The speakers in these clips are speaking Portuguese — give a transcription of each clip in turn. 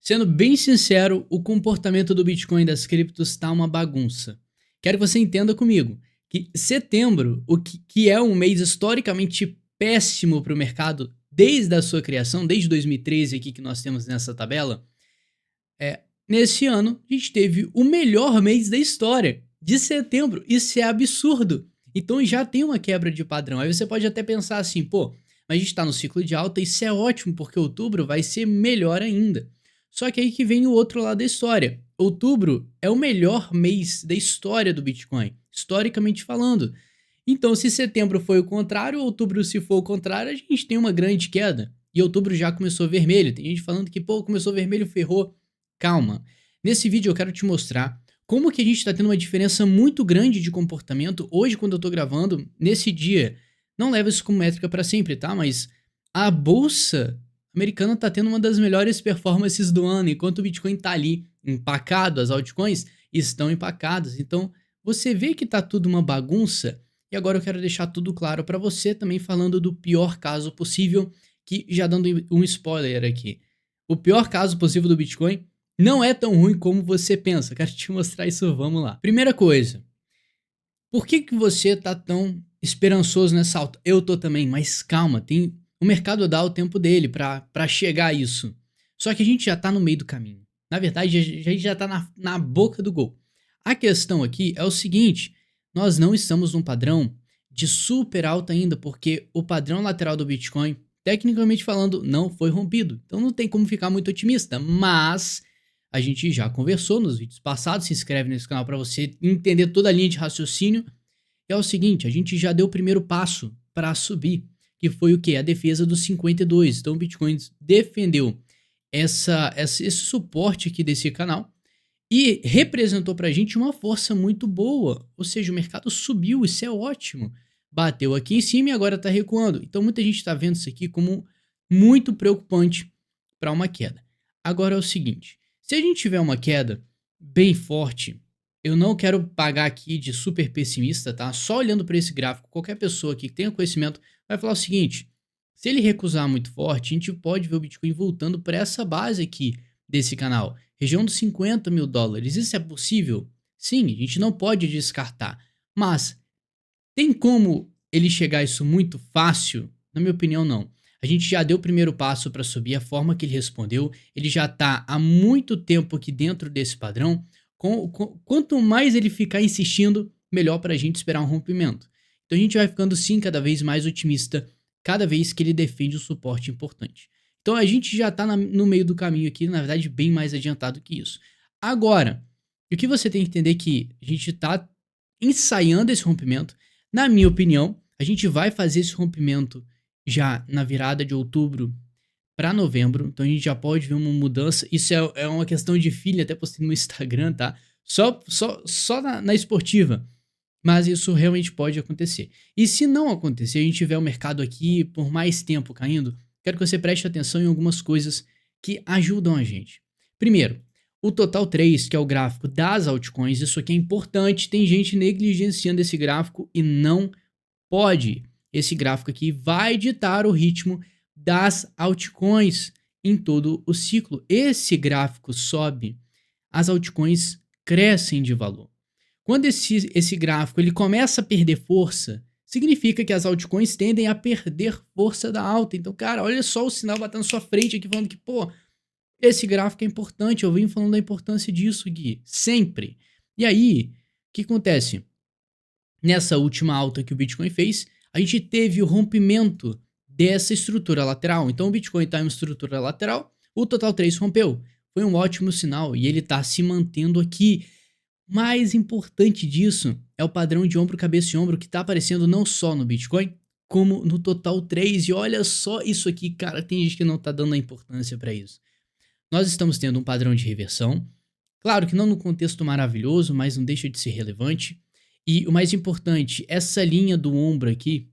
Sendo bem sincero, o comportamento do Bitcoin e das criptos está uma bagunça. Quero que você entenda comigo que setembro, o que é um mês historicamente péssimo para o mercado desde a sua criação, desde 2013 aqui que nós temos nessa tabela, nesse ano a gente teve o melhor mês da história, de setembro. Isso é absurdo. Então já tem uma quebra de padrão. Aí você pode até pensar assim, pô, mas a gente está no ciclo de alta, isso é ótimo, porque outubro vai ser melhor ainda. Só que aí que vem o outro lado da história. Outubro é o melhor mês da história do Bitcoin, historicamente falando. Então, se setembro foi o contrário, outubro, se for o contrário, a gente tem uma grande queda. E outubro já começou vermelho. Tem gente falando que, pô, começou vermelho, ferrou. Calma. Nesse vídeo eu quero te mostrar como que a gente está tendo uma diferença muito grande de comportamento hoje quando eu tô gravando, nesse dia. Não leva isso como métrica para sempre, tá? Mas a bolsa americana tá tendo uma das melhores performances do ano, enquanto o Bitcoin tá ali empacado, as altcoins estão empacadas. Então, você vê que tá tudo uma bagunça. E agora eu quero deixar tudo claro para você, também falando do pior caso possível, que já dando um spoiler aqui. O pior caso possível do Bitcoin não é tão ruim como você pensa. Quero te mostrar isso, vamos lá. Primeira coisa, por que você tá tão esperançoso nessa alta? Eu tô também, mas calma, o mercado dá o tempo dele para chegar a isso. Só que a gente já tá no meio do caminho. Na verdade, a gente já tá na boca do gol. A questão aqui é o seguinte, nós não estamos num padrão de super alta ainda, porque o padrão lateral do Bitcoin, tecnicamente falando, não foi rompido. Então não tem como ficar muito otimista, mas a gente já conversou nos vídeos passados, se inscreve nesse canal para você entender toda a linha de raciocínio. É o seguinte, a gente já deu o primeiro passo para subir, que foi o quê? A defesa dos 52. Então o Bitcoin defendeu esse suporte aqui desse canal e representou para a gente uma força muito boa. Ou seja, o mercado subiu, isso é ótimo. Bateu aqui em cima e agora está recuando. Então muita gente está vendo isso aqui como muito preocupante para uma queda. Agora é o seguinte, se a gente tiver uma queda bem forte, eu não quero pagar aqui de super pessimista, tá? Só olhando para esse gráfico, qualquer pessoa aqui que tenha conhecimento vai falar o seguinte, se ele recusar muito forte, a gente pode ver o Bitcoin voltando para essa base aqui desse canal, região dos 50 mil dólares. Isso é possível? Sim, a gente não pode descartar, mas tem como ele chegar a isso muito fácil? Na minha opinião, não. A gente já deu o primeiro passo para subir, a forma que ele respondeu, ele já está há muito tempo aqui dentro desse padrão. Quanto mais ele ficar insistindo, melhor para a gente esperar um rompimento. Então a gente vai ficando sim cada vez mais otimista, cada vez que ele defende um suporte importante. Então a gente já está no meio do caminho aqui, na verdade bem mais adiantado que isso. Agora, o que você tem que entender é que a gente está ensaiando esse rompimento. Na minha opinião, a gente vai fazer esse rompimento já na virada de outubro para novembro, então a gente já pode ver uma mudança. Isso é uma questão de feeling, até postei no Instagram, tá? Só na esportiva, mas isso realmente pode acontecer. E se não acontecer, a gente tiver o mercado aqui por mais tempo caindo, quero que você preste atenção em algumas coisas que ajudam a gente. Primeiro, o Total 3, que é o gráfico das altcoins, isso aqui é importante, tem gente negligenciando esse gráfico e não pode. Esse gráfico aqui vai ditar o ritmo das altcoins em todo o ciclo. Esse gráfico sobe, as altcoins crescem de valor. Quando esse gráfico ele começa a perder força, significa que as altcoins tendem a perder força da alta. Então, cara, olha só o sinal batendo na sua frente aqui falando que, pô, esse gráfico é importante, eu venho falando da importância disso, Gui, sempre. E aí, o que acontece? Nessa última alta que o Bitcoin fez, a gente teve o rompimento dessa estrutura lateral. Então o Bitcoin está em uma estrutura lateral, o Total 3 rompeu. Foi um ótimo sinal e ele está se mantendo aqui. Mais importante disso é o padrão de ombro, cabeça e ombro que está aparecendo não só no Bitcoin, como no Total 3. E olha só isso aqui, cara, tem gente que não está dando a importância para isso. Nós estamos tendo um padrão de reversão, claro que não no contexto maravilhoso, mas não deixa de ser relevante. E o mais importante, essa linha do ombro aqui,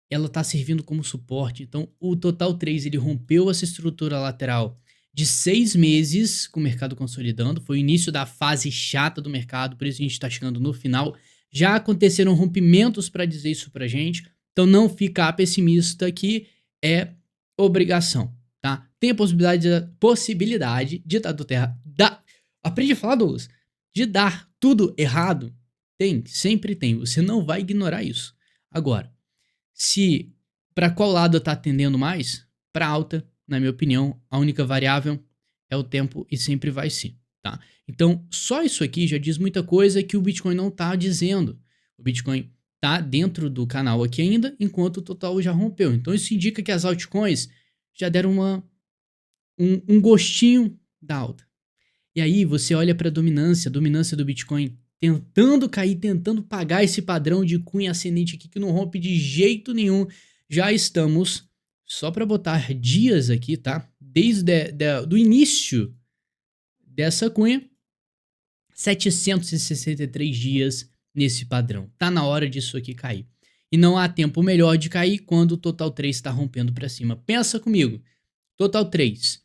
ela está servindo como suporte. Então, o Total 3 ele rompeu essa estrutura lateral de 6 meses com o mercado consolidando. Foi o início da fase chata do mercado, por isso a gente está chegando no final. Já aconteceram rompimentos para dizer isso para gente. Então, não ficar pessimista que é obrigação. tá? Tem a possibilidade de dar tudo errado. Aprende a falar, Douglas. De dar tudo errado. Tem, sempre tem. Você não vai ignorar isso. Agora, se para qual lado tá tendendo mais? Para alta, na minha opinião, a única variável é o tempo e sempre vai ser, tá? Então, só isso aqui já diz muita coisa que o Bitcoin não tá dizendo. O Bitcoin tá dentro do canal aqui ainda, enquanto o total já rompeu. Então, isso indica que as altcoins já deram um gostinho da alta. E aí você olha para a dominância do Bitcoin tentando cair, tentando pagar esse padrão de cunha ascendente aqui que não rompe de jeito nenhum. Já estamos, só para botar dias aqui, tá? Desde do início dessa cunha, 763 dias nesse padrão. Tá na hora disso aqui cair. E não há tempo melhor de cair quando o Total 3 está rompendo para cima. Pensa comigo. Total 3.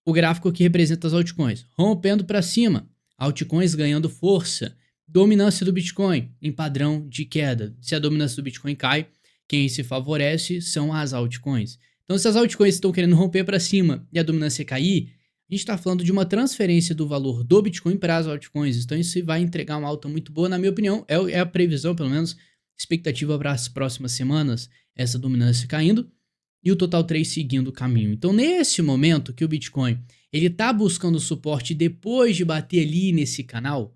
O gráfico que representa as altcoins. Rompendo para cima. Altcoins ganhando força. Dominância do Bitcoin em padrão de queda. Se a dominância do Bitcoin cai, quem se favorece são as altcoins. Então, se as altcoins estão querendo romper para cima e a dominância cair, a gente está falando de uma transferência do valor do Bitcoin para as altcoins. Então, isso vai entregar uma alta muito boa, na minha opinião. É a previsão, pelo menos, expectativa para as próximas semanas, essa dominância caindo e o Total 3 seguindo o caminho. Então, nesse momento que o Bitcoin ele tá buscando suporte depois de bater ali nesse canal,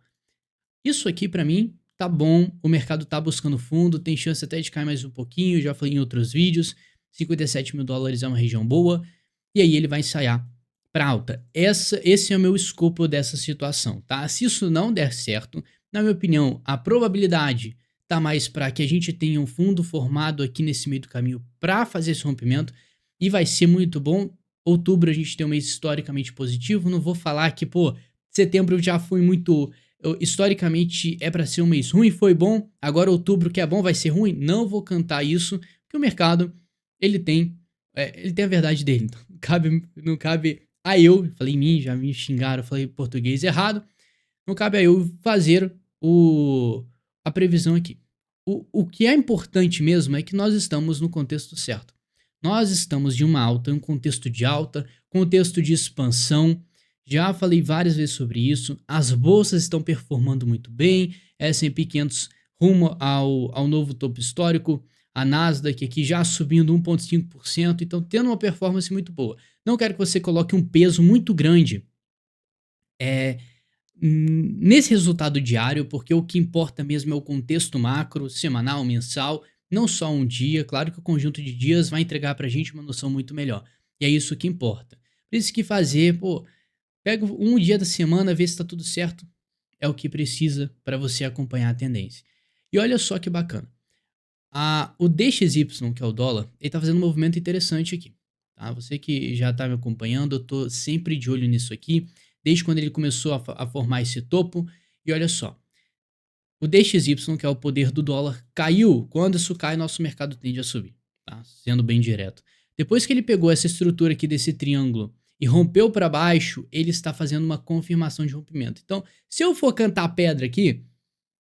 isso aqui para mim tá bom, o mercado tá buscando fundo, tem chance até de cair mais um pouquinho, já falei em outros vídeos, 57 mil dólares é uma região boa, e aí ele vai ensaiar para alta. Esse é o meu escopo dessa situação, tá? Se isso não der certo, na minha opinião, a probabilidade tá mais para que a gente tenha um fundo formado aqui nesse meio do caminho para fazer esse rompimento, e vai ser muito bom. Outubro a gente tem um mês historicamente positivo, não vou falar que, setembro já foi muito... historicamente é para ser um mês ruim, foi bom, agora outubro que é bom vai ser ruim, não vou cantar isso, porque o mercado, ele tem a verdade dele, então não cabe a eu, falei em mim, já me xingaram, falei português errado, não cabe a eu fazer a previsão aqui. O que é importante mesmo é que nós estamos no contexto certo. Nós estamos de uma alta, um contexto de alta, contexto de expansão. Já falei várias vezes sobre isso. As bolsas estão performando muito bem. S&P 500 rumo ao novo topo histórico. A Nasdaq aqui já subindo 1,5%. Então, tendo uma performance muito boa. Não quero que você coloque um peso muito grande nesse resultado diário, porque o que importa mesmo é o contexto macro, semanal, mensal, não só um dia. Claro que o conjunto de dias vai entregar pra gente uma noção muito melhor. E é isso que importa. Por isso que fazer, pega um dia da semana, vê se tá tudo certo, é o que precisa para você acompanhar a tendência. E olha só que bacana. O DXY, que é o dólar, ele tá fazendo um movimento interessante aqui. Tá? Você que já tá me acompanhando, eu tô sempre de olho nisso aqui, desde quando ele começou a formar esse topo. E olha só, o DXY, que é o poder do dólar, caiu. Quando isso cai, nosso mercado tende a subir, tá? Sendo bem direto. Depois que ele pegou essa estrutura aqui desse triângulo e rompeu para baixo, ele está fazendo uma confirmação de rompimento. Então, se eu for cantar pedra aqui,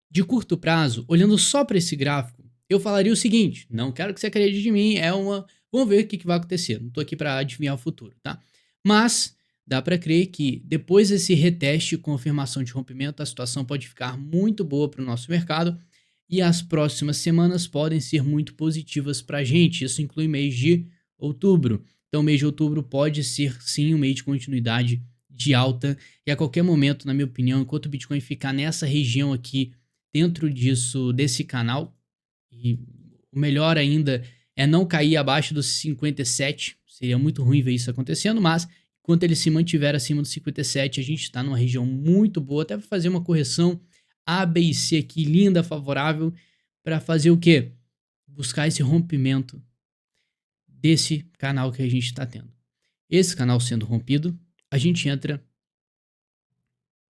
de curto prazo, olhando só para esse gráfico, eu falaria o seguinte: não quero que você acredite em mim, vamos ver o que vai acontecer. Não tô aqui para adivinhar o futuro, tá? Mas dá para crer que depois desse reteste e confirmação de rompimento, a situação pode ficar muito boa para o nosso mercado e as próximas semanas podem ser muito positivas para a gente. Isso inclui mês de outubro. Então, o mês de outubro pode ser, sim, um mês de continuidade de alta. E a qualquer momento, na minha opinião, enquanto o Bitcoin ficar nessa região aqui, dentro desse canal, e o melhor ainda é não cair abaixo dos 57. Seria muito ruim ver isso acontecendo, mas enquanto ele se mantiver acima dos 57, a gente está numa região muito boa, até para fazer uma correção A, B e C aqui, linda, favorável, para fazer o quê? Buscar esse rompimento desse canal que a gente está tendo. Esse canal sendo rompido, a gente entra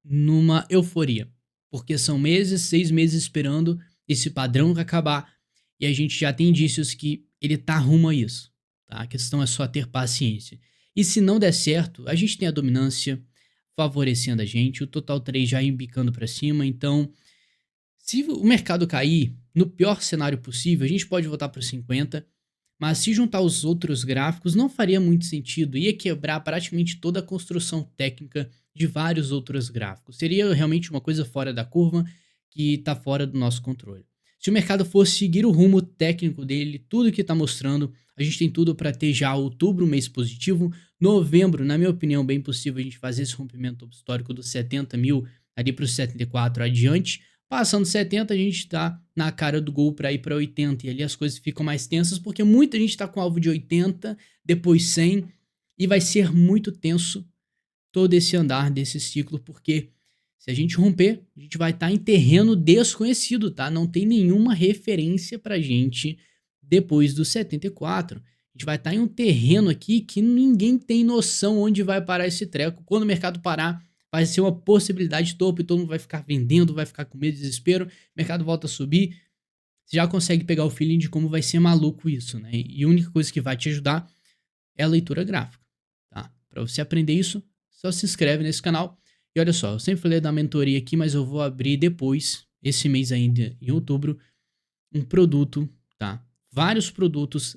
numa euforia, porque são 6 meses esperando esse padrão acabar, e a gente já tem indícios que ele tá rumo a isso, tá? A questão é só ter paciência. E se não der certo, a gente tem a dominância favorecendo a gente, o Total 3 já embicando para cima. Então, se o mercado cair, no pior cenário possível, a gente pode voltar para 50, Mas se juntar os outros gráficos não faria muito sentido, ia quebrar praticamente toda a construção técnica de vários outros gráficos. Seria realmente uma coisa fora da curva que está fora do nosso controle. Se o mercado fosse seguir o rumo técnico dele, tudo que está mostrando, a gente tem tudo para ter já outubro, um mês positivo. Novembro, na minha opinião, bem possível a gente fazer esse rompimento histórico dos 70 mil ali para os 74 adiante. Passando 70, a gente está na cara do gol para ir para 80. E ali as coisas ficam mais tensas, porque muita gente está com alvo de 80, depois 100. E vai ser muito tenso todo esse andar desse ciclo, porque se a gente romper, a gente vai estar em terreno desconhecido, tá? Não tem nenhuma referência pra gente depois do 74. A gente vai estar em um terreno aqui que ninguém tem noção onde vai parar esse treco. Quando o mercado parar, vai ser uma possibilidade de topo e todo mundo vai ficar vendendo, vai ficar com medo e desespero. O mercado volta a subir. Você já consegue pegar o feeling de como vai ser maluco isso, né? E a única coisa que vai te ajudar é a leitura gráfica, tá? Para você aprender isso, só se inscreve nesse canal. E olha só, eu sempre falei da mentoria aqui, mas eu vou abrir depois, esse mês ainda, em outubro, um produto, tá? Vários produtos,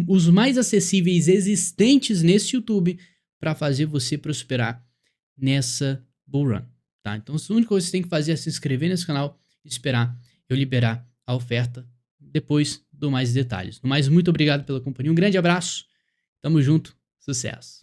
os mais acessíveis existentes nesse YouTube, para fazer você prosperar nessa bull run, tá? Então, a única coisa que você tem que fazer é se inscrever nesse canal e esperar eu liberar a oferta. Depois dou mais detalhes. No mais, muito obrigado pela companhia. Um grande abraço. Tamo junto. Sucesso.